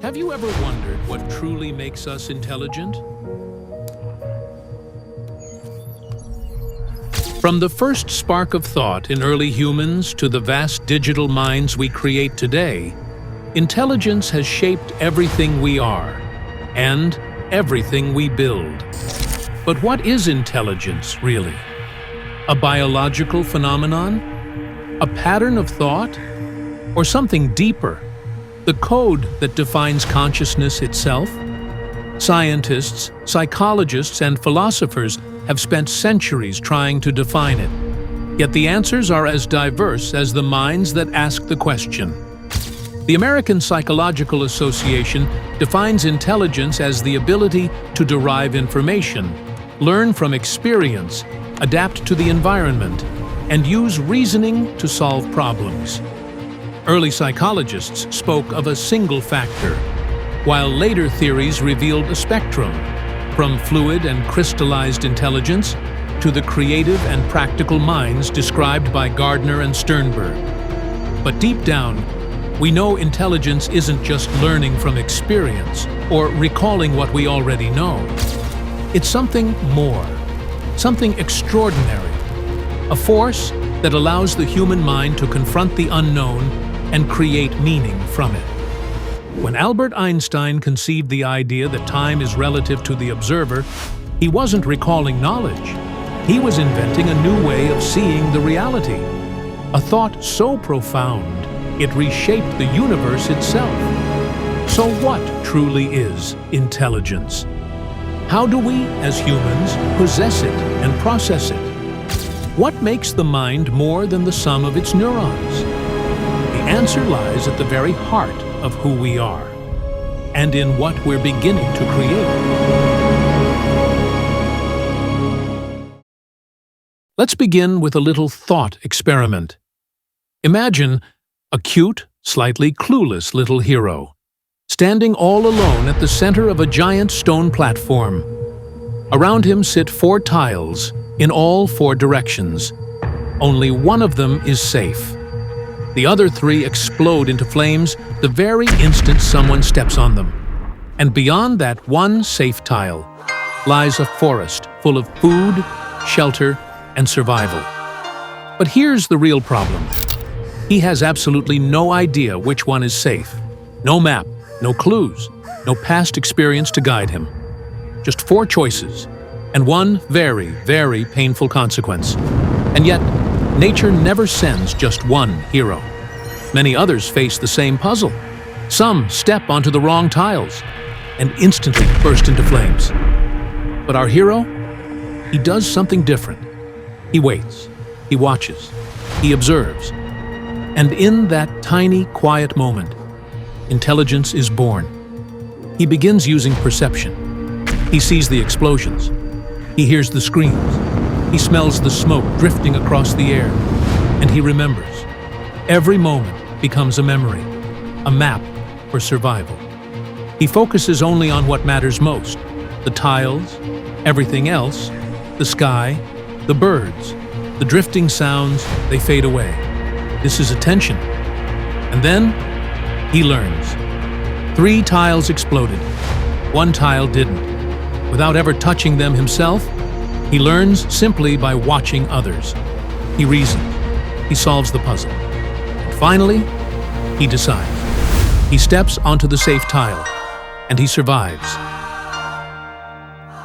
Have you ever wondered what truly makes us intelligent? From the first spark of thought in early humans to the vast digital minds we create today, intelligence has shaped everything we are and everything we build. But what is intelligence, really? A biological phenomenon? A pattern of thought? Or something deeper? The code that defines consciousness itself? Scientists, psychologists, and philosophers have spent centuries trying to define it. Yet the answers are as diverse as the minds that ask the question. The American Psychological Association defines intelligence as the ability to derive information, learn from experience, adapt to the environment, and use reasoning to solve problems. Early psychologists spoke of a single factor, while later theories revealed a spectrum, from fluid and crystallized intelligence to the creative and practical minds described by Gardner and Sternberg. But deep down, we know intelligence isn't just learning from experience or recalling what we already know. It's something more, something extraordinary, a force that allows the human mind to confront the unknown and create meaning from it. When Albert Einstein conceived the idea that time is relative to the observer, he wasn't recalling knowledge. He was inventing a new way of seeing the reality. A thought so profound, it reshaped the universe itself. So what truly is intelligence? How do we, as humans, possess it and process it? What makes the mind more than the sum of its neurons? The answer lies at the very heart of who we are, and in what we're beginning to create. Let's begin with a little thought experiment. Imagine a cute, slightly clueless little hero, standing all alone at the center of a giant stone platform. Around him sit 4 tiles in all 4 directions. Only one of them is safe. The other 3 explode into flames the very instant someone steps on them. And beyond that one safe tile lies a forest full of food, shelter, and survival. But here's the real problem. He has absolutely no idea which one is safe. No map, no clues, no past experience to guide him. Just 4 choices, and one very, very painful consequence. And yet, nature never sends just one hero. Many others face the same puzzle. Some step onto the wrong tiles and instantly burst into flames. But our hero? He does something different. He waits, he watches, he observes. And in that tiny, quiet moment, intelligence is born. He begins using perception. He sees the explosions. He hears the screams. He smells the smoke drifting across the air. And he remembers. Every moment becomes a memory, a map for survival. He focuses only on what matters most: the tiles, everything else, the sky, the birds, the drifting sounds, they fade away. This is attention. And then he learns. 3 tiles exploded. 1 tile didn't. Without ever touching them himself, he learns simply by watching others. He reasons. He solves the puzzle. And finally, he decides. He steps onto the safe tile, and he survives.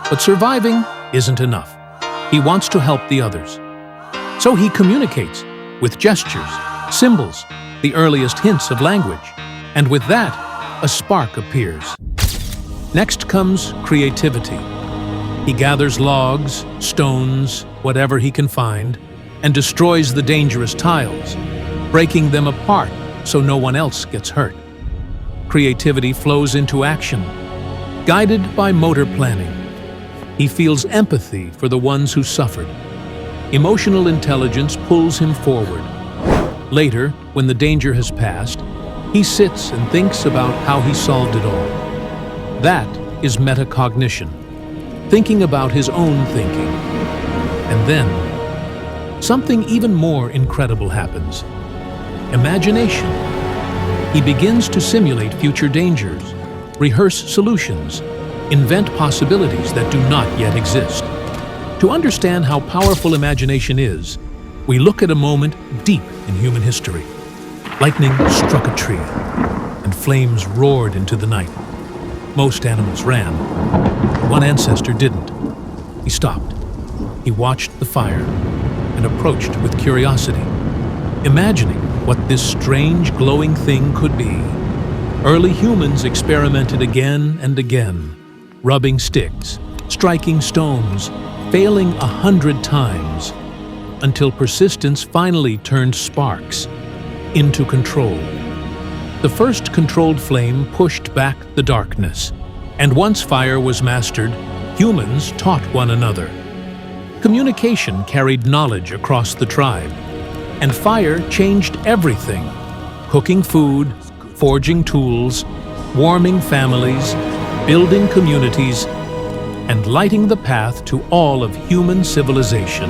But surviving isn't enough. He wants to help the others. So he communicates with gestures, symbols, the earliest hints of language. And with that, a spark appears. Next comes creativity. He gathers logs, stones, whatever he can find, and destroys the dangerous tiles, breaking them apart so no one else gets hurt. Creativity flows into action, guided by motor planning. He feels empathy for the ones who suffered. Emotional intelligence pulls him forward. Later, when the danger has passed, he sits and thinks about how he solved it all. That is metacognition, thinking about his own thinking. And then, something even more incredible happens. Imagination. He begins to simulate future dangers, rehearse solutions, invent possibilities that do not yet exist. To understand how powerful imagination is, we look at a moment deep in human history. Lightning struck a tree, and flames roared into the night. Most animals ran. One ancestor didn't. He stopped. He watched the fire and approached with curiosity, imagining what this strange glowing thing could be. Early humans experimented again and again, rubbing sticks, striking stones, failing 100 times, until persistence finally turned sparks into control. The first controlled flame pushed back the darkness, and once fire was mastered, humans taught one another. Communication carried knowledge across the tribe, and fire changed everything: cooking food, forging tools, warming families, building communities, and lighting the path to all of human civilization.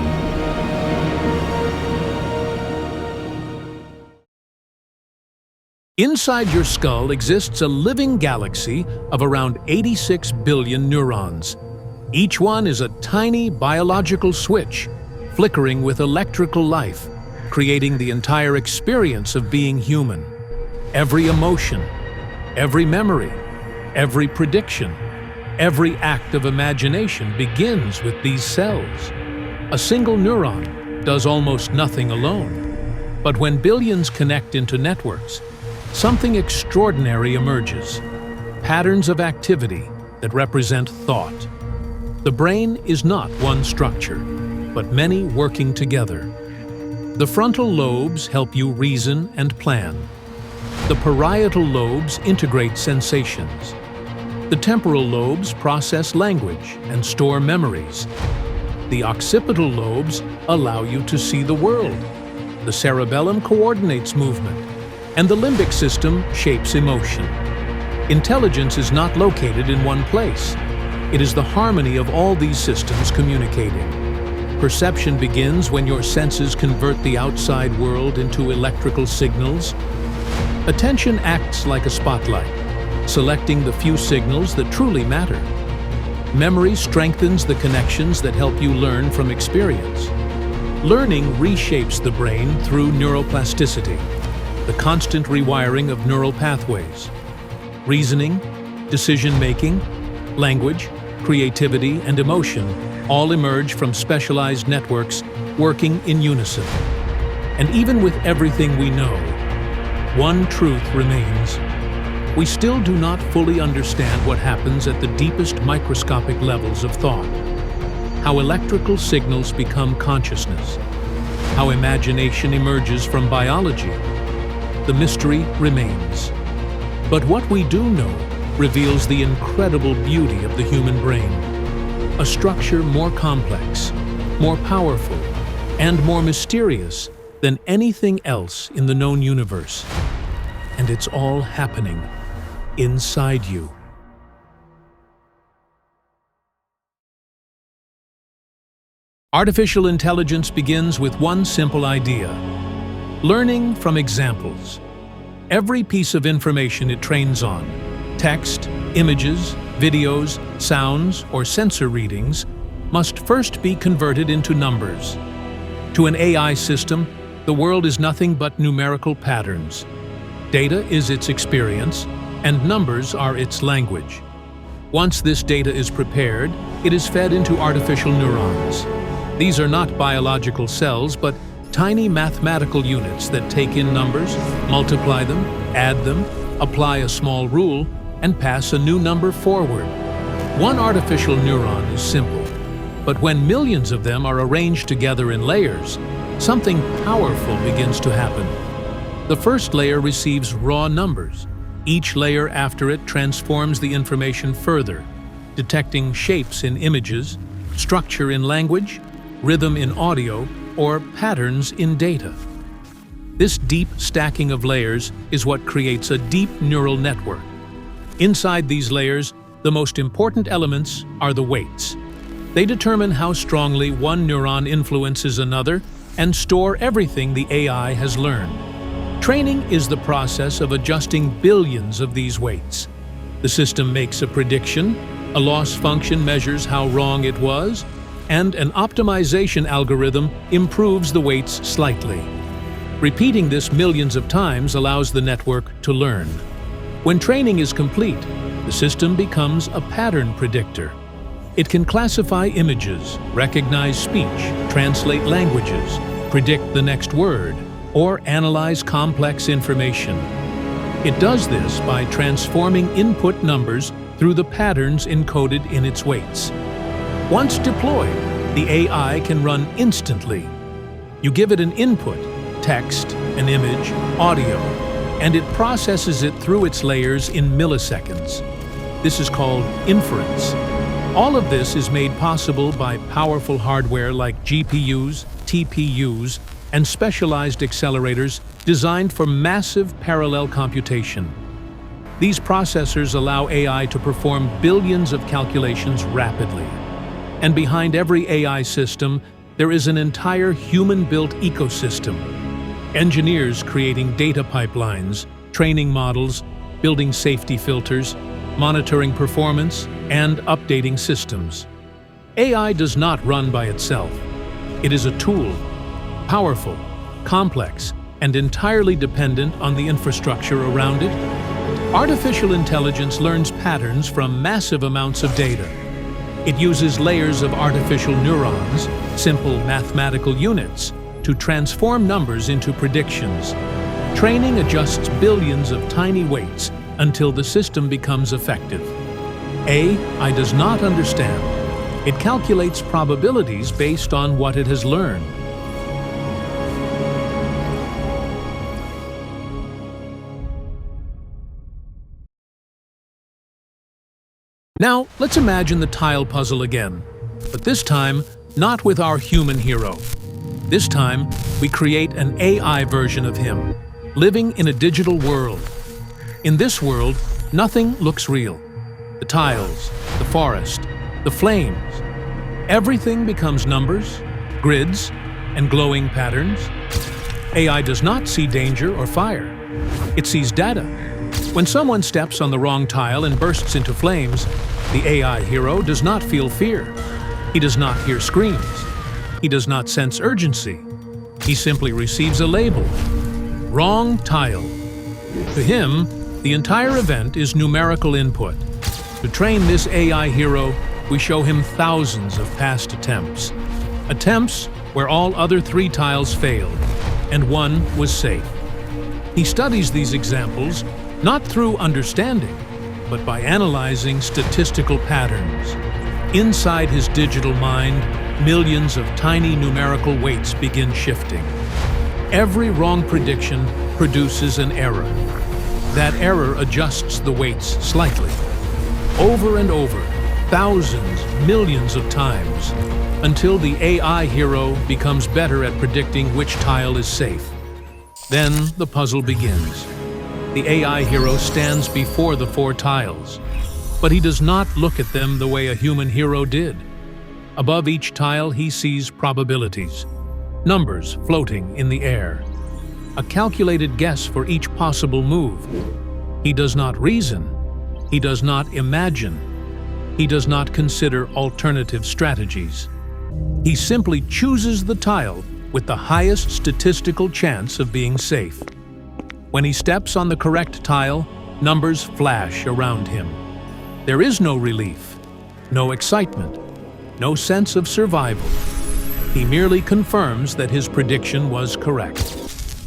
Inside your skull exists a living galaxy of around 86 billion neurons. Each one is a tiny biological switch, flickering with electrical life, creating the entire experience of being human. Every emotion, every memory, every prediction, every act of imagination begins with these cells. A single neuron does almost nothing alone. But when billions connect into networks, something extraordinary emerges. Patterns of activity that represent thought. The brain is not one structure, but many working together. The frontal lobes help you reason and plan. The parietal lobes integrate sensations. The temporal lobes process language and store memories. The occipital lobes allow you to see the world. The cerebellum coordinates movement, and the limbic system shapes emotion. Intelligence is not located in one place. It is the harmony of all these systems communicating. Perception begins when your senses convert the outside world into electrical signals. Attention acts like a spotlight, selecting the few signals that truly matter. Memory strengthens the connections that help you learn from experience. Learning reshapes the brain through neuroplasticity, the constant rewiring of neural pathways. Reasoning, decision-making, language, creativity, and emotion all emerge from specialized networks working in unison. And even with everything we know, one truth remains. We still do not fully understand what happens at the deepest microscopic levels of thought. How electrical signals become consciousness. How imagination emerges from biology. The mystery remains. But what we do know reveals the incredible beauty of the human brain. A structure more complex, more powerful, and more mysterious than anything else in the known universe. And it's all happening inside you. Artificial intelligence begins with one simple idea: learning from examples. Every piece of information it trains on, text, images, videos, sounds, or sensor readings, must first be converted into numbers. To an AI system, the world is nothing but numerical patterns. Data is its experience, and numbers are its language. Once this data is prepared, it is fed into artificial neurons. These are not biological cells, but tiny mathematical units that take in numbers, multiply them, add them, apply a small rule, and pass a new number forward. One artificial neuron is simple, but when millions of them are arranged together in layers, something powerful begins to happen. The first layer receives raw numbers. Each layer after it transforms the information further, detecting shapes in images, structure in language, rhythm in audio, or patterns in data. This deep stacking of layers is what creates a deep neural network. Inside these layers, the most important elements are the weights. They determine how strongly one neuron influences another and store everything the AI has learned. Training is the process of adjusting billions of these weights. The system makes a prediction, a loss function measures how wrong it was, and an optimization algorithm improves the weights slightly. Repeating this millions of times allows the network to learn. When training is complete, the system becomes a pattern predictor. It can classify images, recognize speech, translate languages, predict the next word, or analyze complex information. It does this by transforming input numbers through the patterns encoded in its weights. Once deployed, the AI can run instantly. You give it an input, text, an image, audio, and it processes it through its layers in milliseconds. This is called inference. All of this is made possible by powerful hardware like GPUs, TPUs, and specialized accelerators designed for massive parallel computation. These processors allow AI to perform billions of calculations rapidly. And behind every AI system, there is an entire human-built ecosystem. Engineers creating data pipelines, training models, building safety filters, monitoring performance, and updating systems. AI does not run by itself. It is a tool, powerful, complex, and entirely dependent on the infrastructure around it. Artificial intelligence learns patterns from massive amounts of data. It uses layers of artificial neurons, simple mathematical units, to transform numbers into predictions. Training adjusts billions of tiny weights until the system becomes effective. AI does not understand. It calculates probabilities based on what it has learned. Now, let's imagine the tile puzzle again, but this time, not with our human hero. This time, we create an AI version of him, living in a digital world. In this world, nothing looks real. The tiles, the forest, the flames. Everything becomes numbers, grids, and glowing patterns. AI does not see danger or fire. It sees data. When someone steps on the wrong tile and bursts into flames, the AI hero does not feel fear. He does not hear screams. He does not sense urgency. He simply receives a label. Wrong tile. To him, the entire event is numerical input. To train this AI hero, we show him thousands of past attempts. Attempts where all other 3 tiles failed, and 1 was safe. He studies these examples not through understanding, but by analyzing statistical patterns. Inside his digital mind, millions of tiny numerical weights begin shifting. Every wrong prediction produces an error. That error adjusts the weights slightly. Over and over, thousands, millions of times, until the AI hero becomes better at predicting which tile is safe. Then the puzzle begins. The AI hero stands before the 4 tiles, but he does not look at them the way a human hero did. Above each tile, he sees probabilities, numbers floating in the air, a calculated guess for each possible move. He does not reason. He does not imagine. He does not consider alternative strategies. He simply chooses the tile with the highest statistical chance of being safe. When he steps on the correct tile, numbers flash around him. There is no relief, no excitement, no sense of survival. He merely confirms that his prediction was correct.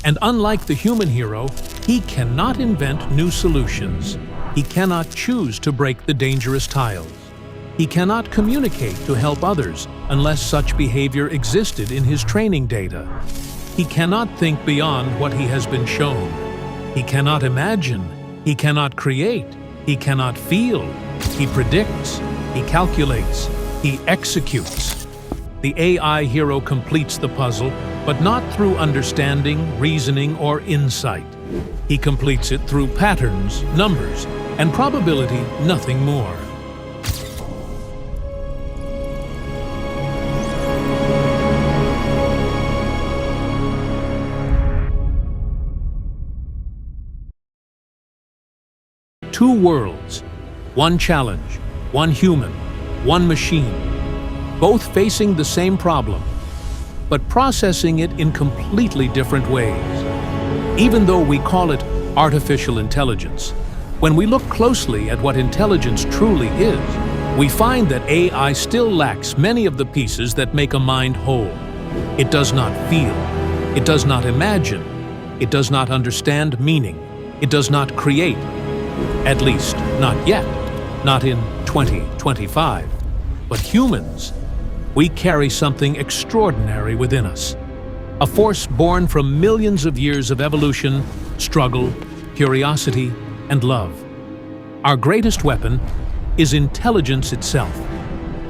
And unlike the human hero, he cannot invent new solutions. He cannot choose to break the dangerous tiles. He cannot communicate to help others unless such behavior existed in his training data. He cannot think beyond what he has been shown. He cannot imagine. He cannot create. He cannot feel. He predicts. He calculates. He executes. The AI hero completes the puzzle, but not through understanding, reasoning, or insight. He completes it through patterns, numbers, and probability, nothing more. Two worlds, One challenge, one human, one machine, both facing the same problem, but processing it in completely different ways. Even though we call it artificial intelligence, when we look closely at what intelligence truly is, we find that AI still lacks many of the pieces that make a mind whole. It does not feel, it does not imagine, it does not understand meaning, it does not create, at least not yet, not in 2025. But humans, we carry something extraordinary within us. A force born from millions of years of evolution, struggle, curiosity, and love. Our greatest weapon is intelligence itself,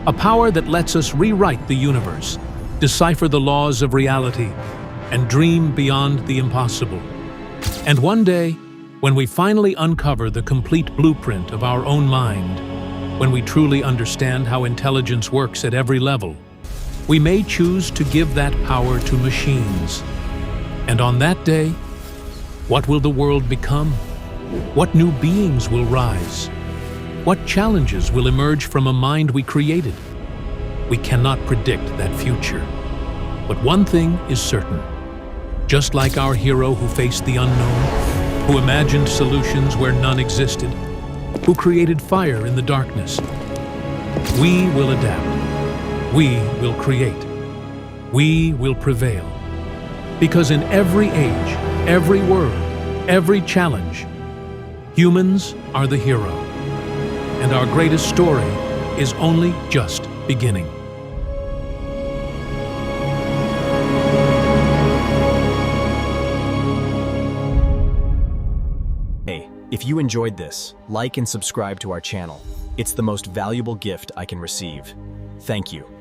a power that lets us rewrite the universe, decipher the laws of reality, and dream beyond the impossible. And one day, when we finally uncover the complete blueprint of our own mind, when we truly understand how intelligence works at every level, we may choose to give that power to machines. And on that day, what will the world become? What new beings will rise? What challenges will emerge from a mind we created? We cannot predict that future. But one thing is certain. Just like our hero who faced the unknown, who imagined solutions where none existed, who created fire in the darkness, we will adapt. We will create. We will prevail. Because in every age, every world, every challenge, humans are the hero. And our greatest story is only just beginning. Hey, if you enjoyed this, like and subscribe to our channel. It's the most valuable gift I can receive. Thank you.